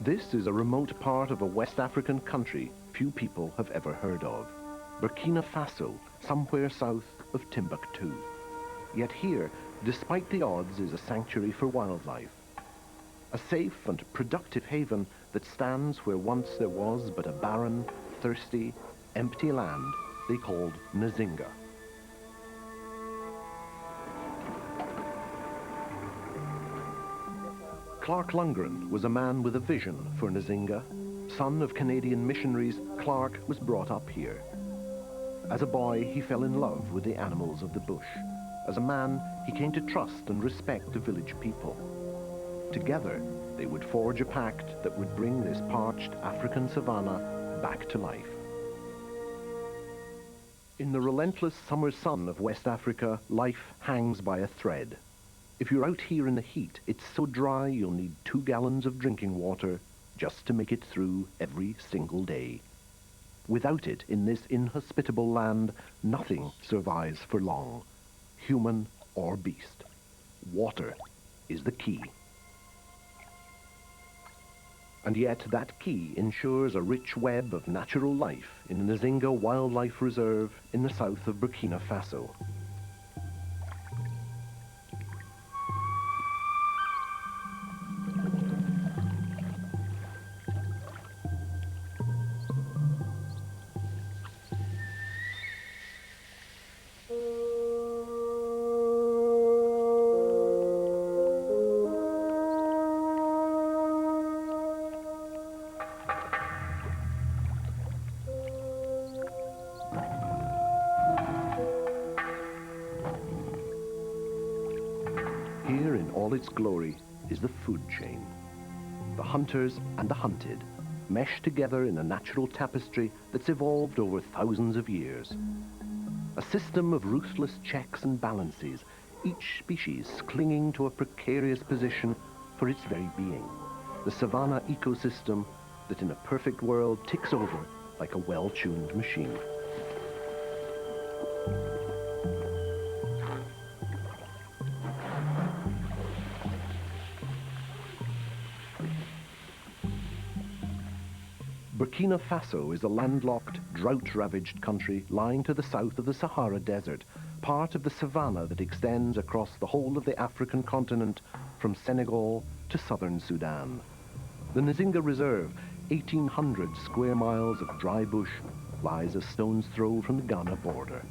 This is a remote part of a West African country few people have ever heard of. Burkina Faso, somewhere south of Timbuktu. Yet here, despite the odds, is a sanctuary for wildlife. A safe and productive haven that stands where once there was but a barren, thirsty, empty land they called Nzinga. Clark Lundgren was a man with a vision for Nzinga. Son of Canadian missionaries, Clark was brought up here. As a boy, he fell in love with the animals of the bush. As a man, he came to trust and respect the village people. Together, they would forge a pact that would bring this parched African savanna back to life. In the relentless summer sun of West Africa, life hangs by a thread. If you're out here in the heat, it's so dry you'll need 2 gallons of drinking water just to make it through every single day. Without it, in this inhospitable land, nothing survives for long, human or beast. Water is the key. And yet that key ensures a rich web of natural life in the Nzinga Wildlife Reserve in the south of Burkina Faso. Here in all its glory is the food chain. The hunters and the hunted mesh together in a natural tapestry that's evolved over thousands of years. A system of ruthless checks and balances, each species clinging to a precarious position for its very being. The savanna ecosystem that in a perfect world ticks over like a well-tuned machine. Burkina Faso is a landlocked, drought-ravaged country lying to the south of the Sahara Desert, part of the savanna that extends across the whole of the African continent from Senegal to southern Sudan. The Nzinga Reserve, 1,800 square miles of dry bush, lies a stone's throw from the Ghana border.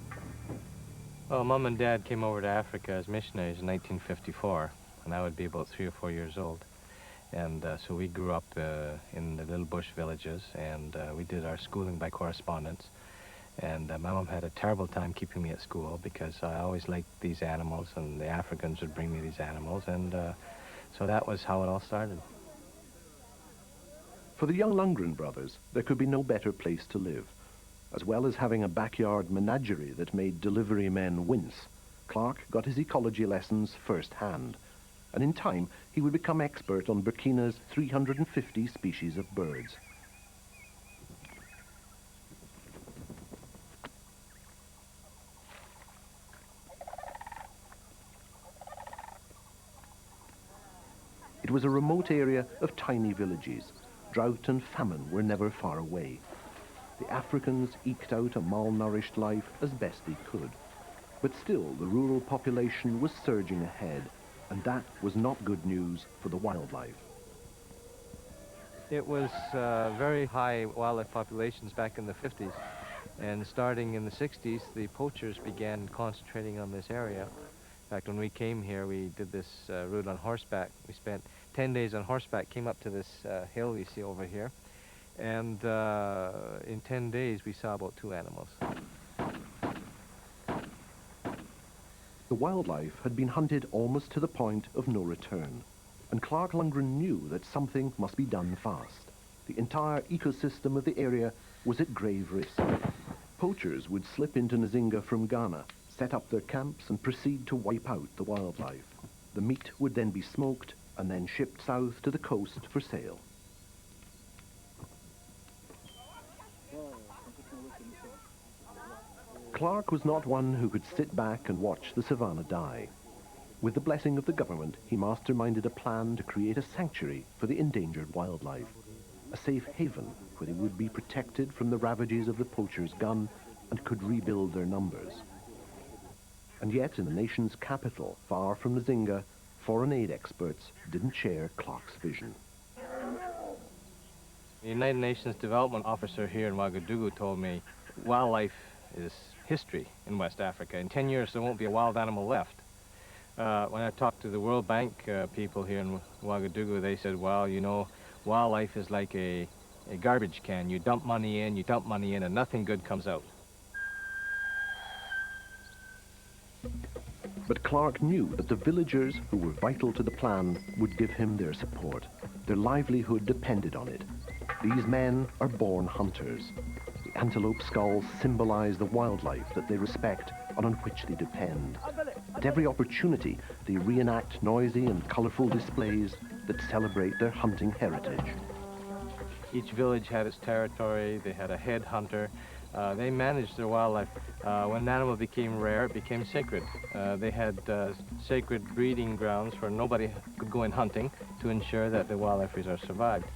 Well, Mom and Dad came over to Africa as missionaries in 1954, and I would be about 3 or 4 years old. And so we grew up in the little bush villages, and we did our schooling by correspondence. And my mom had a terrible time keeping me at school because I always liked these animals, and the Africans would bring me these animals, and so that was how it all started. For the young Lundgren brothers, there could be no better place to live. As well as having a backyard menagerie that made delivery men wince, Clark got his ecology lessons firsthand. And in time, he would become expert on Burkina's 350 species of birds. It was a remote area of tiny villages. Drought and famine were never far away. The Africans eked out a malnourished life as best they could. But still, the rural population was surging ahead. And that was not good news for the wildlife. It was very high wildlife populations back in the 50s. And starting in the 60s, the poachers began concentrating on this area. In fact, when we came here, we did this route on horseback. We spent 10 days on horseback, came up to this hill you see over here. And in 10 days, we saw about 2 animals. The wildlife had been hunted almost to the point of no return, and Clark Lundgren knew that something must be done fast. The entire ecosystem of the area was at grave risk. Poachers would slip into Nzinga from Ghana, set up their camps and proceed to wipe out the wildlife. The meat would then be smoked and then shipped south to the coast for sale. Clark was not one who could sit back and watch the savanna die. With the blessing of the government, he masterminded a plan to create a sanctuary for the endangered wildlife. a safe haven where they would be protected from the ravages of the poacher's gun and could rebuild their numbers. And yet, in the nation's capital, far from Nzinga, foreign aid experts didn't share Clark's vision. The United Nations Development Officer here in Ouagadougou told me wildlife is history in West Africa. In 10 years, there won't be a wild animal left. When I talked to the World Bank people here in Ouagadougou, they said, well, you know, wildlife is like a garbage can. You dump money in, and nothing good comes out. But Clark knew that the villagers who were vital to the plan would give him their support. Their livelihood depended on it. These men are born hunters. The antelope skulls symbolize the wildlife that they respect and on which they depend. At every opportunity, they reenact noisy and colorful displays that celebrate their hunting heritage. Each village had its territory. They had a head hunter. They managed their wildlife. When an animal became rare, it became sacred. They had sacred breeding grounds where nobody could go in hunting to ensure that the wildlife reserve survived.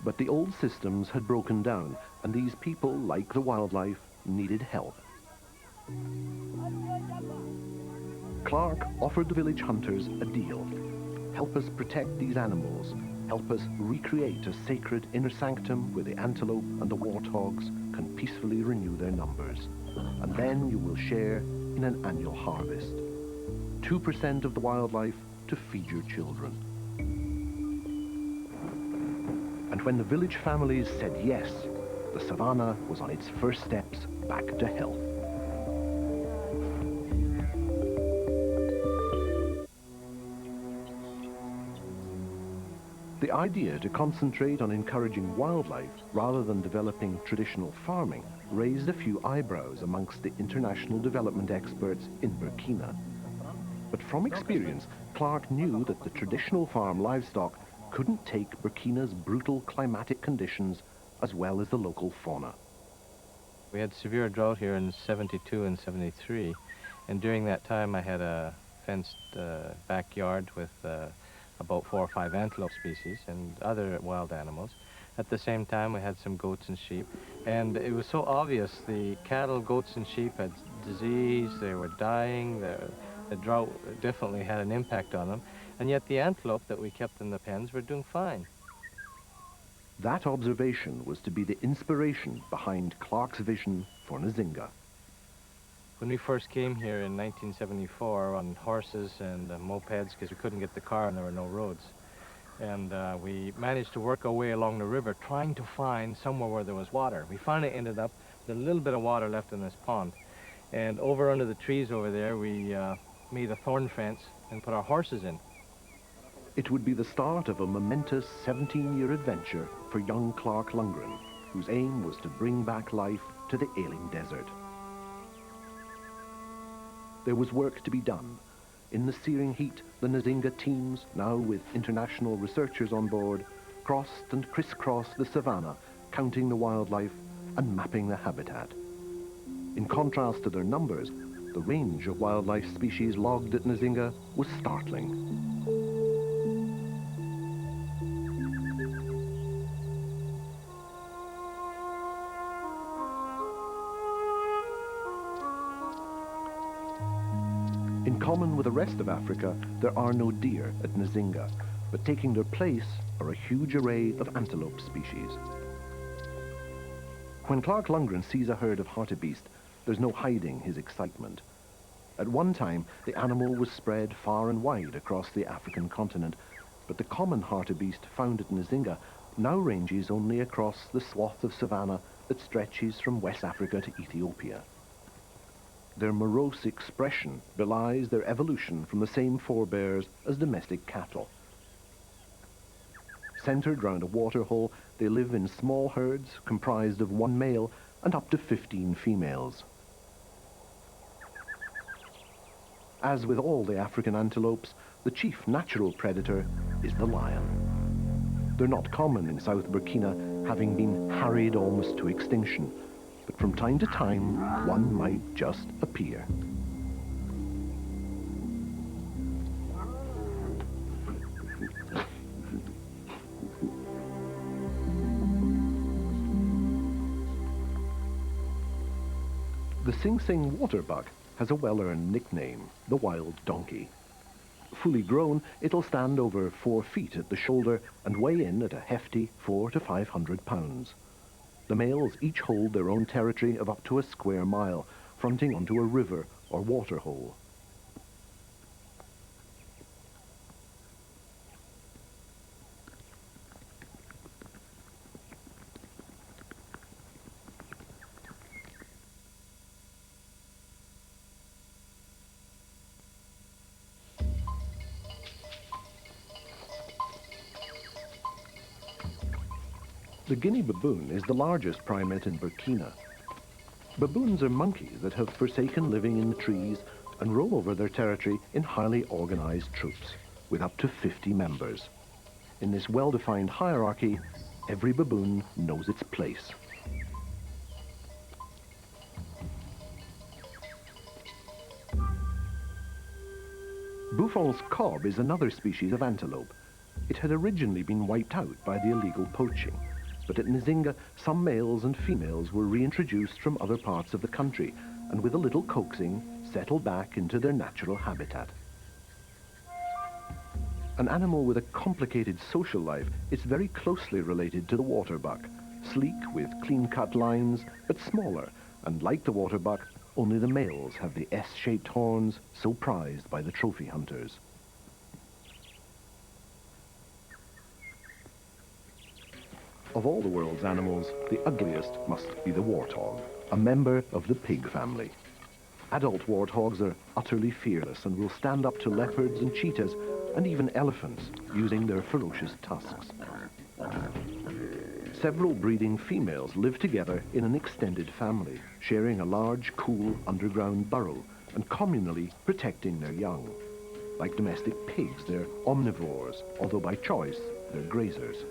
But the old systems had broken down, and these people, like the wildlife, needed help. Clark offered the village hunters a deal. Help us protect these animals. Help us recreate a sacred inner sanctum where the antelope and the warthogs can peacefully renew their numbers. And then you will share in an annual harvest. 2% of the wildlife to feed your children. And when the village families said yes, the savannah was on its first steps back to health. The idea to concentrate on encouraging wildlife rather than developing traditional farming raised a few eyebrows amongst the international development experts in Burkina. But from experience, Clark knew that the traditional farm livestock couldn't take Burkina's brutal climatic conditions as well as the local fauna. We had severe drought here in 72 and 73, and during that time I had a fenced backyard with about 4 or 5 antelope species and other wild animals. At the same time, we had some goats and sheep, and it was so obvious the cattle, goats, and sheep had disease, they were dying, the drought definitely had an impact on them, and yet the antelope that we kept in the pens were doing fine. That observation was to be the inspiration behind Clark's vision for Nzinga. When we first came here in 1974 on horses and mopeds, because we couldn't get the car and there were no roads, and we managed to work our way along the river trying to find somewhere where there was water. We finally ended up with a little bit of water left in this pond, and over under the trees over there we made a thorn fence and put our horses in. It would be the start of a momentous 17-year adventure for young Clark Lundgren, whose aim was to bring back life to the ailing desert. There was work to be done. In the searing heat, the Nzinga teams, now with international researchers on board, crossed and crisscrossed the savannah, counting the wildlife and mapping the habitat. In contrast to their numbers, the range of wildlife species logged at Nzinga was startling. In common with the rest of Africa, there are no deer at Nzinga, but taking their place are a huge array of antelope species. When Clark Lundgren sees a herd of hartebeest, there's no hiding his excitement. At one time, the animal was spread far and wide across the African continent, but the common hartebeest found at Nzinga now ranges only across the swath of savanna that stretches from West Africa to Ethiopia. Their morose expression belies their evolution from the same forebears as domestic cattle. Centered round a waterhole, they live in small herds comprised of 1 male and up to 15 females. As with all the African antelopes, the chief natural predator is the lion. They're not common in South Burkina, having been harried almost to extinction. But from time to time, one might just appear. Sing Sing waterbuck has a well-earned nickname, the wild donkey. Fully grown, it'll stand over 4 feet at the shoulder and weigh in at a hefty 400 to 500 pounds. The males each hold their own territory of up to a square mile, fronting onto a river or waterhole. The Guinea baboon is the largest primate in Burkina. Baboons are monkeys that have forsaken living in the trees and roam over their territory in highly organized troops, with up to 50 members. In this well-defined hierarchy, every baboon knows its place. Buffon's cob is another species of antelope. It had originally been wiped out by the illegal poaching. But at Nzinga, some males and females were reintroduced from other parts of the country and with a little coaxing, settled back into their natural habitat. An animal with a complicated social life, it's very closely related to the waterbuck, sleek with clean-cut lines, but smaller, and like the waterbuck, only the males have the S-shaped horns so prized by the trophy hunters. Of all the world's animals, the ugliest must be the warthog, a member of the pig family. Adult warthogs are utterly fearless and will stand up to leopards and cheetahs and even elephants using their ferocious tusks. Several breeding females live together in an extended family, sharing a large, cool underground burrow and communally protecting their young. Like domestic pigs, they're omnivores, although by choice, they're grazers.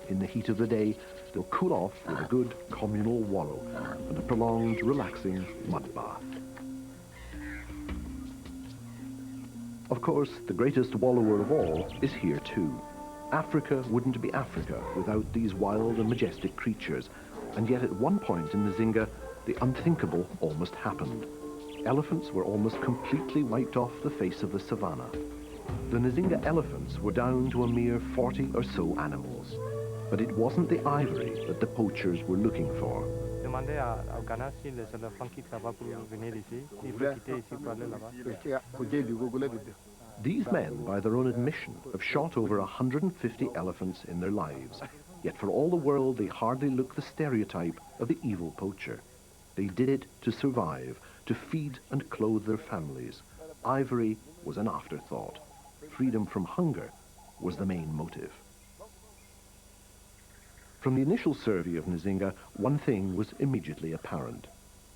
In the heat of the day, they'll cool off with a good communal wallow and a prolonged, relaxing mud bath. Of course, the greatest wallower of all is here too. Africa wouldn't be Africa without these wild and majestic creatures, and yet at one point in Nzinga, the unthinkable almost happened. Elephants were almost completely wiped off the face of the savannah. The Nzinga elephants were down to a mere 40 or so animals. But it wasn't the ivory that the poachers were looking for. These men, by their own admission, have shot over 150 elephants in their lives. Yet for all the world, they hardly look the stereotype of the evil poacher. They did it to survive, to feed and clothe their families. Ivory was an afterthought. Freedom from hunger was the main motive. From the initial survey of Nzinga, one thing was immediately apparent.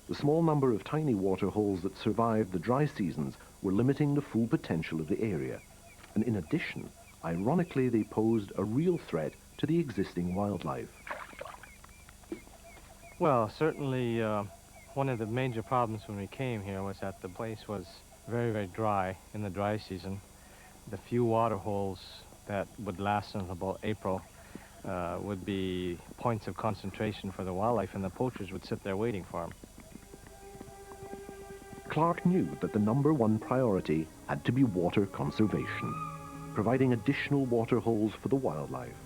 The small number of tiny water holes that survived the dry seasons were limiting the full potential of the area. And in addition, ironically, they posed a real threat to the existing wildlife. Well, certainly one of the major problems when we came here was that the place was very, very dry in the dry season. The few water holes that would last until about April would be points of concentration for the wildlife, and the poachers would sit there waiting for them. Clark knew that the #1 priority had to be water conservation, providing additional water holes for the wildlife.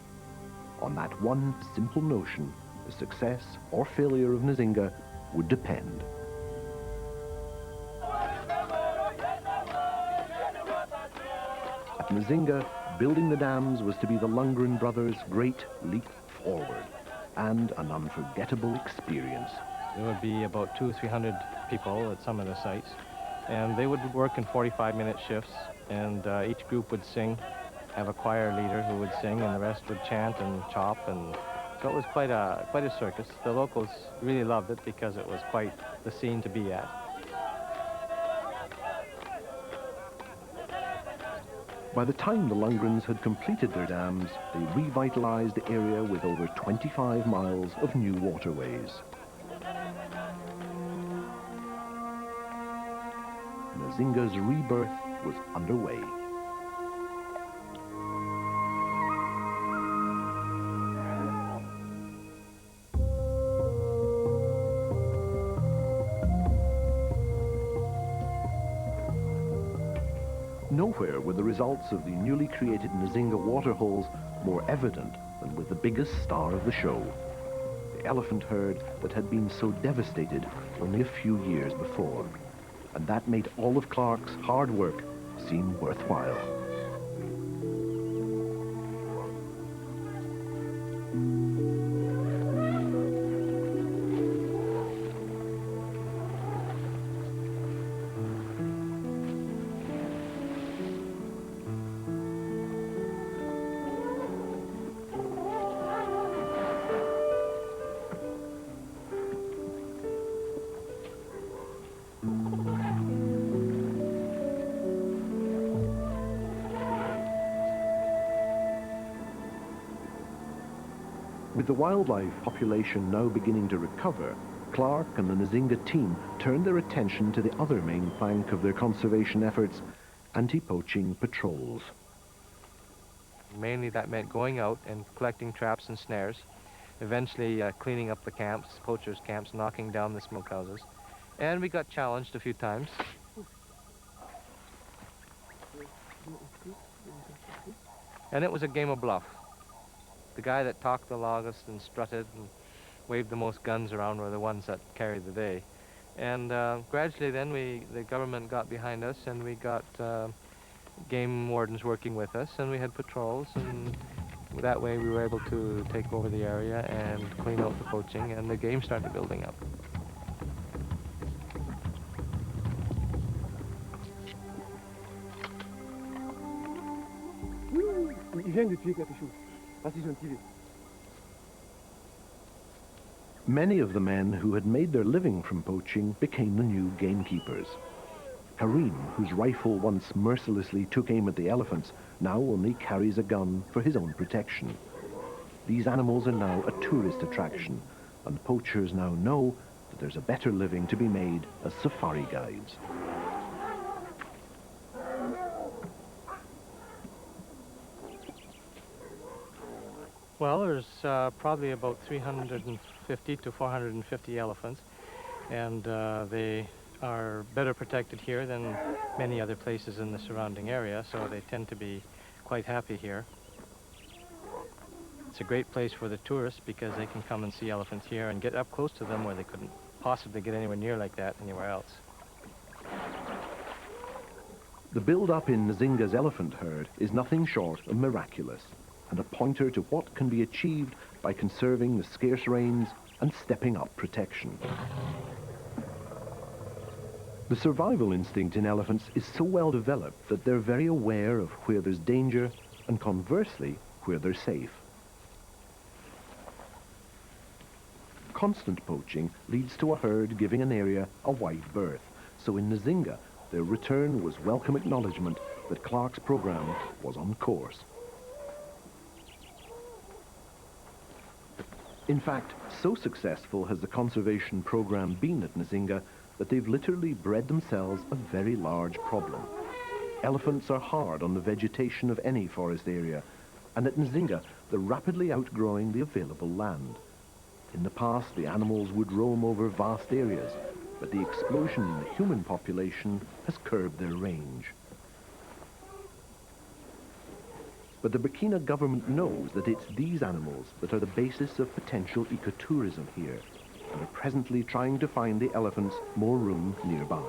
On that one simple notion, the success or failure of Nzinga would depend. At Nzinga, building the dams was to be the Lundgren brothers' great leap forward and an unforgettable experience. There would be about 200 or 300 people at some of the sites, and they would work in 45-minute shifts, and each group would sing, have a choir leader who would sing, and the rest would chant and chop, and so it was quite a circus. The locals really loved it because it was quite the scene to be at. By the time the Lundgrens had completed their dams, they revitalized the area with over 25 miles of new waterways. Nzinga's rebirth was underway. Nowhere were the results of the newly created Nzinga waterholes more evident than with the biggest star of the show, the elephant herd that had been so devastated only a few years before. And that made all of Clark's hard work seem worthwhile. With the wildlife population now beginning to recover, Clark and the Nzinga team turned their attention to the other main plank of their conservation efforts, anti-poaching patrols. Mainly that meant going out and collecting traps and snares, eventually cleaning up the camps, poachers' camps, knocking down the smokehouses. And we got challenged a few times. And it was a game of bluff. The guy that talked the longest and strutted and waved the most guns around were the ones that carried the day. And gradually then the government got behind us, and we got game wardens working with us, and we had patrols, and that way we were able to take over the area and clean out the poaching, and the game started building up. Il vient de tuer quelque chose. Vas-y, je vais tirer. Many of the men who had made their living from poaching became the new gamekeepers. Karim, whose rifle once mercilessly took aim at the elephants, now only carries a gun for his own protection. These animals are now a tourist attraction, and poachers now know that there's a better living to be made as safari guides. Well, there's probably about 350 to 450 elephants, and they are better protected here than many other places in the surrounding area, so they tend to be quite happy here. It's a great place for the tourists because they can come and see elephants here and get up close to them where they couldn't possibly get anywhere near like that anywhere else. The build-up in Nzinga's elephant herd is nothing short of miraculous, and a pointer to what can be achieved by conserving the scarce rains and stepping up protection. The survival instinct in elephants is so well developed that they're very aware of where there's danger and conversely where they're safe. Constant poaching leads to a herd giving an area a wide berth, so in Nzinga their return was welcome acknowledgement that Clark's program was on course. In fact, so successful has the conservation program been at Nzinga that they've literally bred themselves a very large problem. Elephants are hard on the vegetation of any forest area, and at Nzinga they're rapidly outgrowing the available land. In the past, the animals would roam over vast areas, but the explosion in the human population has curbed their range. But the Burkina government knows that it's these animals that are the basis of potential ecotourism here, and are presently trying to find the elephants more room nearby.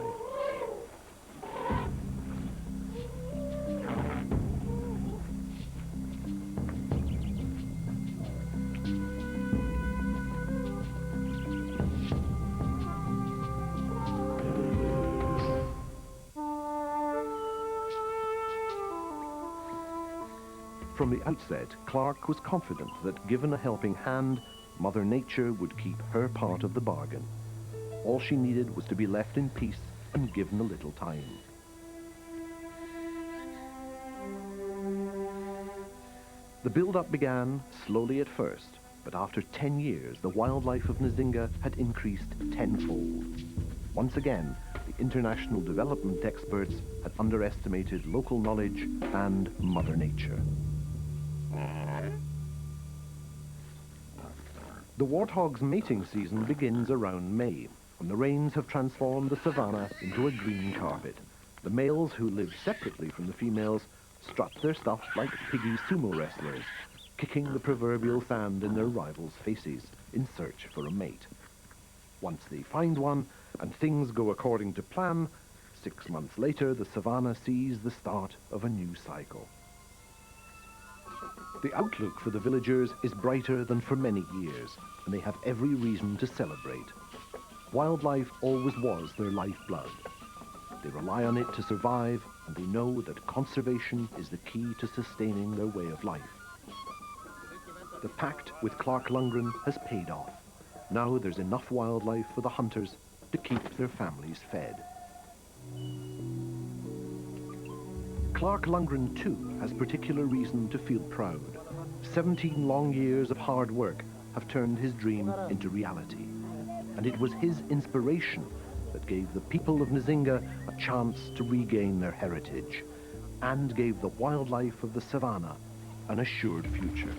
From the outset, Clark was confident that given a helping hand, Mother Nature would keep her part of the bargain. All she needed was to be left in peace and given a little time. The build-up began slowly at first, but after 10 years, the wildlife of Nzinga had increased tenfold. Once again, the international development experts had underestimated local knowledge and Mother Nature. The warthog's mating season begins around May, when the rains have transformed the savannah into a green carpet. The males, who live separately from the females, strut their stuff like piggy sumo wrestlers, kicking the proverbial sand in their rivals' faces in search for a mate. Once they find one, and things go according to plan, 6 months later the savannah sees the start of a new cycle. The outlook for the villagers is brighter than for many years, and they have every reason to celebrate. Wildlife always was their lifeblood. They rely on it to survive, and they know that conservation is the key to sustaining their way of life. The pact with Clark Lundgren has paid off. Now there's enough wildlife for the hunters to keep their families fed. Clark Lundgren, too, has particular reason to feel proud. 17 long years of hard work have turned his dream into reality. And it was his inspiration that gave the people of Nzinga a chance to regain their heritage and gave the wildlife of the savannah an assured future.